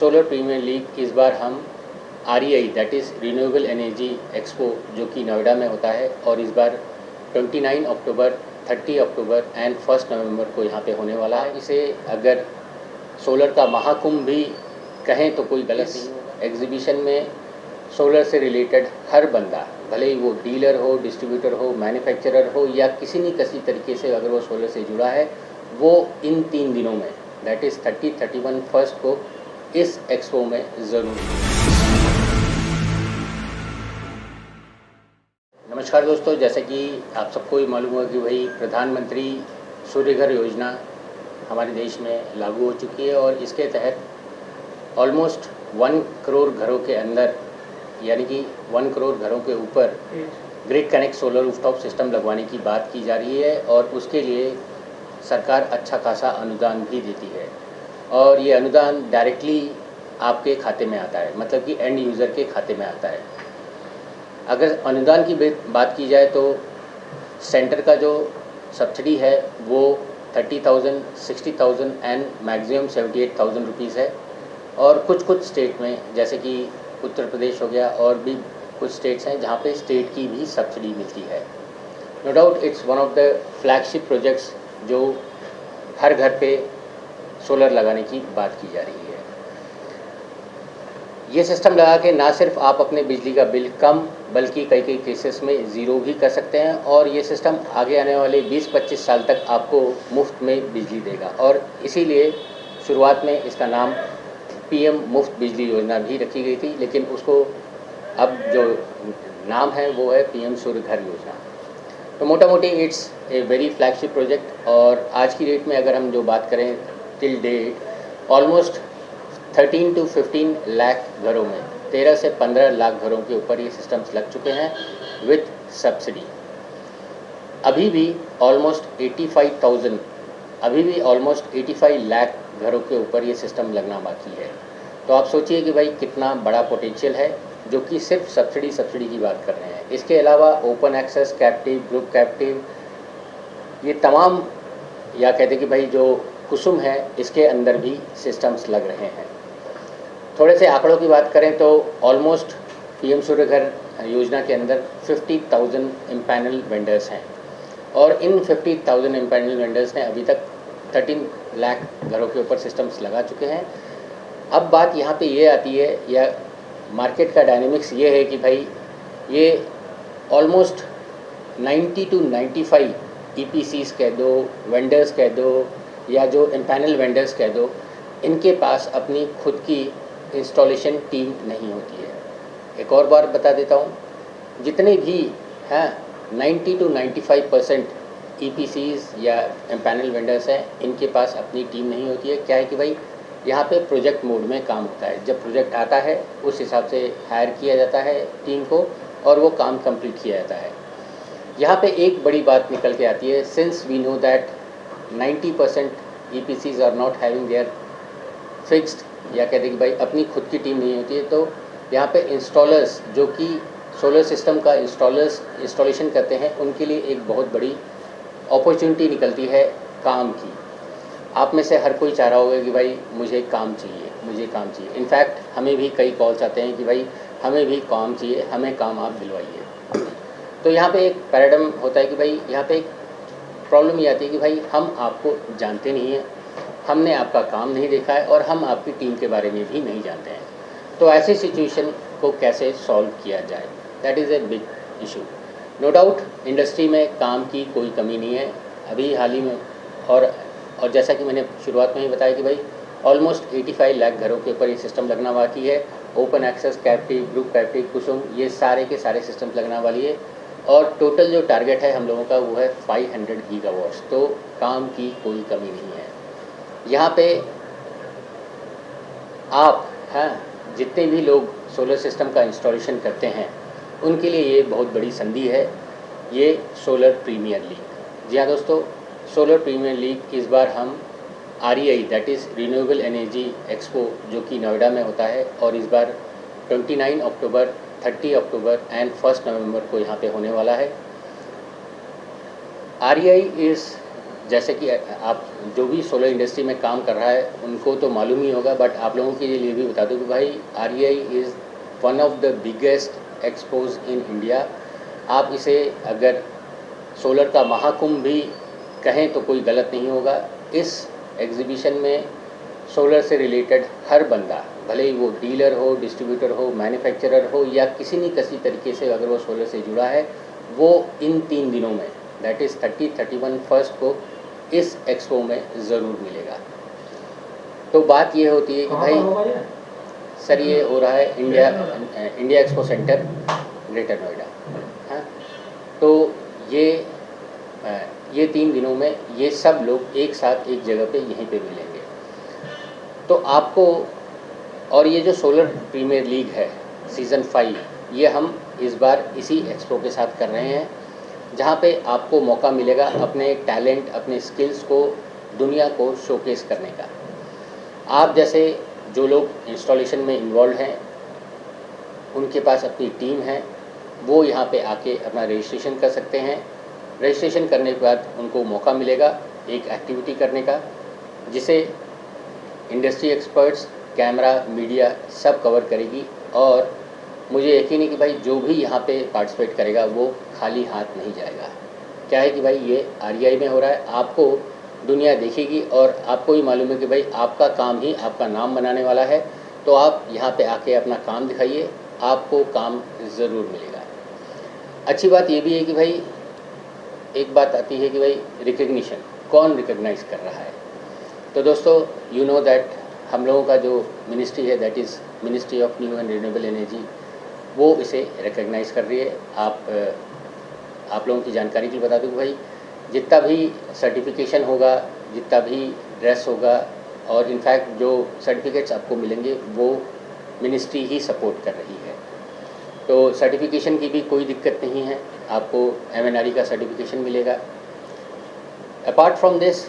Solar premiere league इस बार हम REI that is renewable energy expo जो कि नोएडा में होता है और इस बार 29 अक्टूबर 30 अक्टूबर एंड 1 नवंबर को यहाँ पे होने वाला है। इसे अगर सोलर का महाकुंभ भी कहें तो कोई गलत नहीं होगा। एग्जीबिशन में सोलर से रिलेटेड हर बंदा, भले ही वो डीलर हो, डिस्ट्रीब्यूटर हो, मैन्युफैक्चरर हो या किसी न किसी तरीके से अगर वो सोलर से जुड़ा है, वो इन 3 दिनों में दैट इज़ 30, 31, 1 को इस एक्सपो में ज़रूर। नमस्कार दोस्तों, जैसे कि आप सबको ही मालूम होगा कि भाई प्रधानमंत्री सूर्य घर योजना हमारे देश में लागू हो चुकी है और इसके तहत ऑलमोस्ट 1 करोड़ घरों के अंदर यानी कि 1 करोड़ घरों के ऊपर grid connect solar rooftop system लगवाने की बात की जा रही है और उसके लिए सरकार अच्छा खासा अनुदान भी देती है और ये अनुदान डायरेक्टली आपके खाते में आता है, मतलब कि एंड यूज़र के खाते में आता है। अगर अनुदान की बात की जाए तो सेंटर का जो सब्सिडी है वो 30,000, 60,000 एंड मैक्सिमम 78,000 रुपीज़ है और कुछ स्टेट में जैसे कि उत्तर प्रदेश हो गया और भी कुछ स्टेट्स हैं जहाँ पे स्टेट की भी सब्सिडी मिलती है। No doubt it's one of the flagship projects जो हर घर पे सोलर लगाने की बात की जा रही है। ये सिस्टम लगा के ना सिर्फ आप अपने बिजली का बिल कम बल्कि कई केसेस में ज़ीरो भी कर सकते हैं और ये सिस्टम आगे आने वाले 20-25 साल तक आपको मुफ्त में बिजली देगा और इसीलिए शुरुआत में इसका नाम PM मुफ्त बिजली योजना भी रखी गई थी, लेकिन उसको अब जो नाम है वो है PM सूर्य घर योजना। तो मोटा मोटी it's a very flagship project और आज की डेट में अगर हम जो बात करें till date almost 13 to 15 lakh घरों में 13 से 15 लाख घरों के ऊपर ये सिस्टम्स लग चुके हैं विथ सब्सिडी। अभी भी ऑलमोस्ट 85 लाख घरों के ऊपर ये सिस्टम लगना बाकी है। तो आप सोचिए कि भाई कितना बड़ा पोटेंशियल है जो कि सिर्फ सब्सिडी की बात कर रहे हैं। इसके अलावा open access, captive, group captive, ये तमाम या कहते कि भाई जो कुसुम है इसके अंदर भी सिस्टम्स लग रहे हैं। थोड़े से आंकड़ों की बात करें तो ऑलमोस्ट PM सूर्य घर योजना के अंदर 50,000 इम्पैनल वेंडर्स हैं और इन 50,000 इम्पैनल वेंडर्स ने अभी तक 13 लाख घरों के ऊपर सिस्टम्स लगा चुके हैं। अब बात यहाँ पे ये आती है या मार्केट का डायनेमिक्स ये है कि भाई ये ऑलमोस्ट 90 to 95 EPCs कह दो, वेंडर्स कह दो या जो इम्पैनल वेंडर्स कह दो, इनके पास अपनी खुद की इंस्टॉलेशन टीम नहीं होती है। एक और बार बता देता हूँ, जितने भी हैं 90 to 95% EPCs या इम्पैनल वेंडर्स हैं, इनके पास अपनी टीम नहीं होती है। क्या है कि भाई यहाँ पे प्रोजेक्ट मोड में काम होता है, जब प्रोजेक्ट आता है उस हिसाब से हायर किया जाता है टीम को और वो काम कंप्लीट किया जाता है। यहाँ पे एक बड़ी बात निकल के आती है, since we know that 90% EPCs are not having their fixed या कहते हैं कि भाई अपनी खुद की टीम नहीं होती है, तो यहाँ पे इंस्टॉलर्स जो कि सोलर सिस्टम का इंस्टॉलेशन करते हैं उनके लिए एक बहुत बड़ी अपॉर्चुनिटी निकलती है काम की। आप में से हर कोई चाह रहा होगा कि भाई मुझे काम चाहिए। इनफैक्ट हमें भी कई कॉल्स आते हैं कि भाई हमें भी काम चाहिए, हमें काम आप दिलवाइए। तो यहाँ पे एक पैराडाइम होता है कि भाई यहाँ पे एक प्रॉब्लम ये आती है कि भाई हम आपको जानते नहीं हैं, हमने आपका काम नहीं देखा है और हम आपकी टीम के बारे में भी नहीं जानते हैं। तो ऐसी सिचुएशन को कैसे सॉल्व किया जाए, that is a big issue. No doubt industry में काम की कोई कमी नहीं है अभी हाल ही में और जैसा कि मैंने शुरुआत में ही बताया कि भाई ऑलमोस्ट 85 लाख घरों के ऊपर ये सिस्टम लगना बाकी है। Open access, captive, group captive, Kusum, ये सारे के सारे सिस्टम्स लगना वाली है और टोटल जो टारगेट है हम लोगों का वो है 500 गीगावाट्स। तो काम की कोई कमी नहीं है यहाँ पे। आप जितने भी लोग सोलर सिस्टम का इंस्टॉलेशन करते हैं उनके लिए ये बहुत बड़ी संधि है, ये सोलर प्रीमियर लीग। जी हाँ दोस्तों, सोलर प्रीमियर लीग इस बार हम REI that is renewable energy expo जो कि नोएडा में होता है और इस बार 29 अक्टूबर 30 अक्टूबर एंड 1 नवंबर को यहाँ पे होने वाला है। REI इज़ जैसे कि आप जो भी सोलर इंडस्ट्री में काम कर रहा है उनको तो मालूम ही होगा, बट आप लोगों के लिए भी बता दूं कि भाई REI is one of the biggest expose in India. आप इसे अगर सोलर का महाकुंभ भी कहें तो कोई गलत नहीं होगा। इस एग्जीबिशन में सोलर से रिलेटेड हर बंदा, भले ही वो डीलर हो, डिस्ट्रीब्यूटर हो, मैन्युफैक्चरर हो या किसी न किसी तरीके से अगर वो सोलर से जुड़ा है, वो इन 3 दिनों में दैट इज़ 30, 31, 1 को इस एक्सपो में ज़रूर मिलेगा। तो बात ये होती है कि भाई सर ये हो रहा है India expo centre greater Noida. हाँ, तो ये 3 दिनों में ये सब लोग एक साथ एक जगह पे यहीं पे मिलेंगे। तो आपको, और ये जो सोलर प्रीमियर लीग है सीज़न 5, ये हम इस बार इसी एक्सपो के साथ कर रहे हैं, जहाँ पे आपको मौका मिलेगा अपने टैलेंट, अपने स्किल्स को दुनिया को शोकेस करने का। आप जैसे जो लोग इंस्टॉलेशन में इन्वॉल्व हैं, उनके पास अपनी टीम है, वो यहाँ पे आके अपना रजिस्ट्रेशन कर सकते हैं। रजिस्ट्रेशन करने के बाद उनको मौका मिलेगा एक एक्टिविटी करने का, जिसे इंडस्ट्री एक्सपर्ट्स, कैमरा, मीडिया सब कवर करेगी। और मुझे यकीन है कि भाई जो भी यहाँ पे पार्टिसिपेट करेगा वो खाली हाथ नहीं जाएगा। क्या है कि भाई ये REI में हो रहा है, आपको दुनिया देखेगी और आपको ही मालूम है कि भाई आपका काम ही आपका नाम बनाने वाला है। तो आप यहाँ पे आके अपना काम दिखाइए, आपको काम ज़रूर मिलेगा। अच्छी बात ये भी है कि भाई एक बात आती है कि भाई रिकग्निशन, कौन रिकग्नाइज़ कर रहा है। तो दोस्तों यू नो दैट हम लोगों का जो मिनिस्ट्री है that is ministry of new and renewable energy, वो इसे रिकग्नाइज़ कर रही है। आप लोगों की जानकारी के लिए बता दूँ भाई, जितना भी सर्टिफिकेशन होगा, जितना भी ड्रेस होगा, और इनफैक्ट जो सर्टिफिकेट्स आपको मिलेंगे वो मिनिस्ट्री ही सपोर्ट कर रही है। तो सर्टिफिकेशन की भी कोई दिक्कत नहीं है, आपको MNRE का सर्टिफिकेशन मिलेगा। अपार्ट फ्रॉम दिस,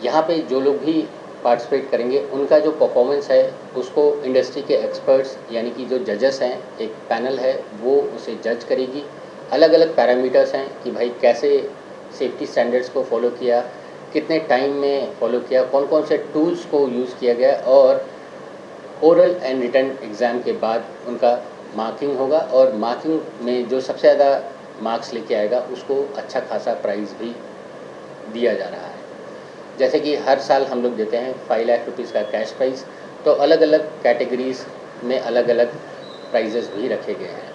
यहाँ पे जो लोग भी पार्टिसिपेट करेंगे उनका जो परफॉर्मेंस है उसको इंडस्ट्री के एक्सपर्ट्स यानी कि जो जजेस हैं, एक पैनल है, वो उसे जज करेगी। अलग अलग पैरामीटर्स हैं कि भाई कैसे सेफ्टी स्टैंडर्ड्स को फॉलो किया, कितने टाइम में फॉलो किया, कौन कौन से टूल्स को यूज़ किया गया, और ओरल एंड रिटन एग्ज़ाम के बाद उनका मार्किंग होगा। और मार्किंग में जो सबसे ज़्यादा मार्क्स लेके आएगा उसको अच्छा खासा प्राइज़ भी दिया जा रहा है। जैसे कि हर साल हम लोग देते हैं 5 लाख रुपीज़ का कैश प्राइज़, तो अलग अलग कैटेगरीज़ में अलग अलग प्राइजेज़ भी रखे गए हैं,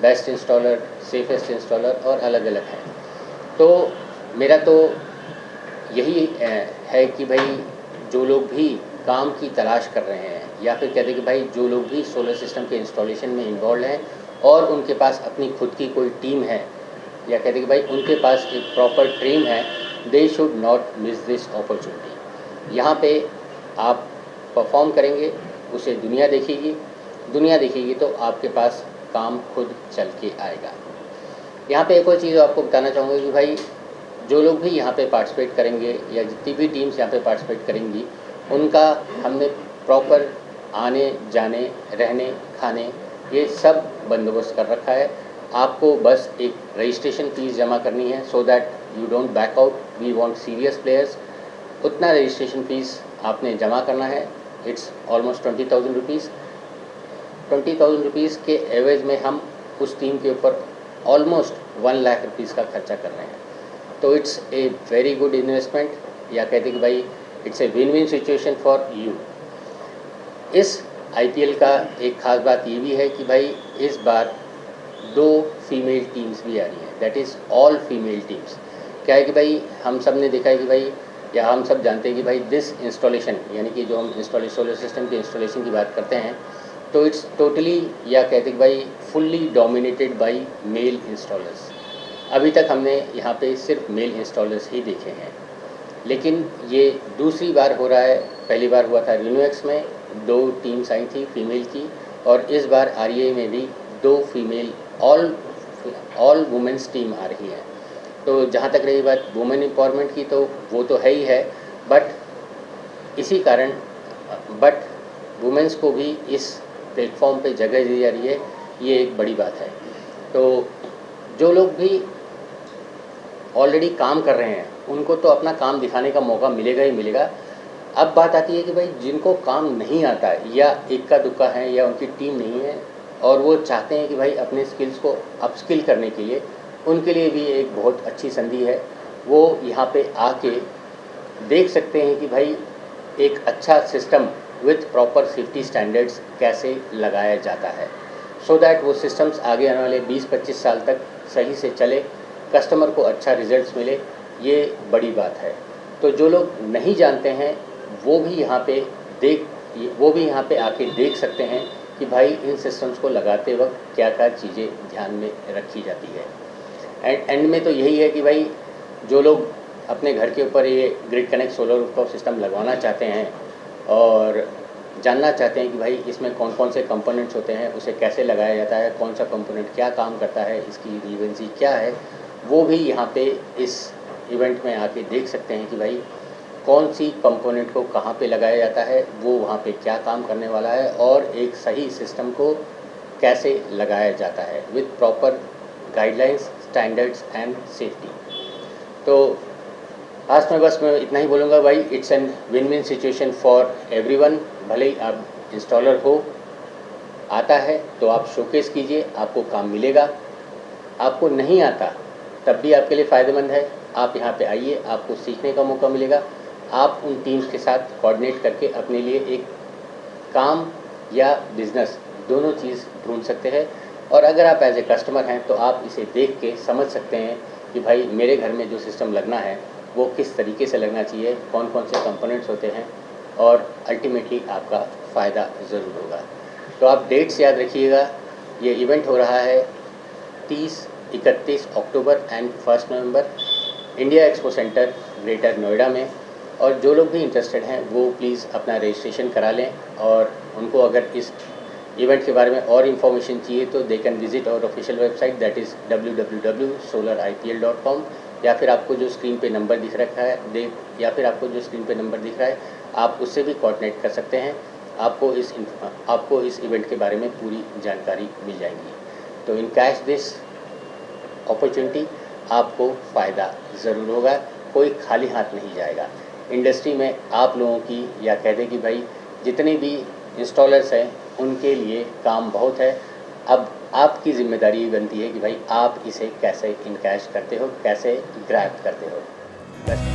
बेस्ट इंस्टॉलर, सेफेस्ट इंस्टॉलर और अलग अलग हैं। तो मेरा तो यही है कि भाई जो लोग भी काम की तलाश कर रहे हैं, या फिर कहते हैं कि भाई जो लोग भी सोलर सिस्टम के इंस्टॉलेशन में इन्वॉल्व हैं और उनके पास अपनी खुद की कोई टीम है, या कहते हैं कि भाई उनके पास एक प्रॉपर टीम है, they should not miss this opportunity. यहाँ पे आप परफॉर्म करेंगे, उसे दुनिया देखेगी तो आपके पास काम खुद चल के आएगा। यहाँ पे एक और चीज़ आपको बताना चाहूँगा कि भाई जो लोग भी यहाँ पे पार्टिसिपेट करेंगे या जितनी भी टीम्स यहाँ पे पार्टिसिपेट करेंगी, उनका हमने प्रॉपर आने जाने, रहने, खाने, ये सब बंदोबस्त कर रखा है। आपको बस एक रजिस्ट्रेशन फ़ीस जमा करनी है, so that you don't back out, we want serious players. उतना रजिस्ट्रेशन फ़ीस आपने जमा करना है, इट्स ऑलमोस्ट 20,000 रुपीज़। 20,000 रुपीज़ के एवरेज में हम उस टीम के ऊपर ऑलमोस्ट 1 लाख रुपीज़ का खर्चा कर रहे हैं। तो it's a very good investment, या कहते कि भाई it's a win win situation for you. इस IPL का एक ख़ास बात ये भी है कि भाई इस बार 2 फीमेल टीम्स भी आ रही हैं, that is all female teams. क्या है कि भाई हम सब ने देखा है कि भाई, या हम सब जानते हैं कि भाई दिस इंस्टॉलेशन, यानी कि जो हम सोलर सिस्टम के इंस्टॉलेशन की बात करते हैं, तो इट्स टोटली, या कहते कि भाई fully dominated by male installers. अभी तक हमने यहाँ पे सिर्फ मेल इंस्टॉलर्स ही देखे हैं, लेकिन ये दूसरी बार हो रहा है। पहली बार हुआ था रिन्यूएक्स में, 2 टीम्स आई थी फीमेल की, और इस बार REI में भी 2 फीमेल ऑल वुमेंस टीम आ रही है। तो जहाँ तक रही बात वुमेन एम्पावरमेंट की, तो वो तो है ही है, बट इसी कारण वुमेंस को भी इस प्लेटफॉर्म पे जगह दी जा रही है, ये एक बड़ी बात है। तो जो लोग भी ऑलरेडी काम कर रहे हैं उनको तो अपना काम दिखाने का मौका मिलेगा ही मिलेगा। अब बात आती है कि भाई जिनको काम नहीं आता या इक्का दुक्का है या उनकी टीम नहीं है और वो चाहते हैं कि भाई अपने स्किल्स को अपस्किल करने के लिए, उनके लिए भी एक बहुत अच्छी संधि है। वो यहाँ पे आके देख सकते हैं कि भाई एक अच्छा system with proper safety standards कैसे लगाया जाता है, सो दैट वो सिस्टम्स आगे आने वाले 20-25 साल तक सही से चले, कस्टमर को अच्छा रिजल्ट्स मिले। ये बड़ी बात है। तो जो लोग नहीं जानते हैं वो भी यहाँ पे आके देख सकते हैं कि भाई इन सिस्टम्स को लगाते वक्त क्या क्या चीज़ें ध्यान में रखी जाती है। एंड में तो यही है कि भाई जो लोग अपने घर के ऊपर ये grid connect solar rooftop system लगवाना चाहते हैं और जानना चाहते हैं कि भाई इसमें कौन कौन से कंपोनेंट्स होते हैं, उसे कैसे लगाया जाता है, कौन सा कंपोनेंट क्या काम करता है, इसकी रिलेवेंसी क्या है, वो भी यहाँ पे इस इवेंट में आके देख सकते हैं कि भाई कौन सी कंपोनेंट को कहाँ पे लगाया जाता है, वो वहाँ पे क्या काम करने वाला है और एक सही सिस्टम को कैसे लगाया जाता है with proper guidelines, standards and safety. तो आज मैं इतना ही बोलूँगा भाई, it's an win win situation for everyone. भले ही आप इंस्टॉलर हो, आता है तो आप शोकेस कीजिए, आपको काम मिलेगा। आपको नहीं आता तब भी आपके लिए फ़ायदेमंद है। आप यहाँ पे आइए, आपको सीखने का मौका मिलेगा। आप उन टीम्स के साथ कोऑर्डिनेट करके अपने लिए एक काम या बिज़नेस दोनों चीज़ ढूंढ सकते हैं। और अगर आप एज ए कस्टमर हैं तो आप इसे देख के समझ सकते हैं कि भाई मेरे घर में जो सिस्टम लगना है वो किस तरीके से लगना चाहिए, कौन कौन से कंपोनेंट्स होते हैं, और अल्टीमेटली आपका फ़ायदा ज़रूर होगा। तो आप डेट्स याद रखिएगा। ये इवेंट हो रहा है 30-31 October and 1 November India expo centre greater Noida में। और जो लोग भी इंटरेस्टेड हैं वो प्लीज़ अपना रजिस्ट्रेशन करा लें, और उनको अगर इस इवेंट के बारे में और इन्फॉर्मेशन चाहिए तो they can visit our official website, that is www.solaripl.com, या फिर आपको जो स्क्रीन पे नंबर दिख रखा है आप उससे भी कोऑर्डिनेट कर सकते हैं। आपको इस इवेंट के बारे में पूरी जानकारी मिल जाएगी। तो इन कैश दिस अपॉर्चुनिटी आपको फ़ायदा ज़रूर होगा, कोई खाली हाथ नहीं जाएगा। इंडस्ट्री में आप लोगों की, या कह दें कि भाई जितने भी इंस्टॉलर्स हैं उनके लिए काम बहुत है। अब आपकी ज़िम्मेदारी बनती है कि भाई आप इसे कैसे इनकैश करते हो, कैसे ग्रैब करते हो। बस।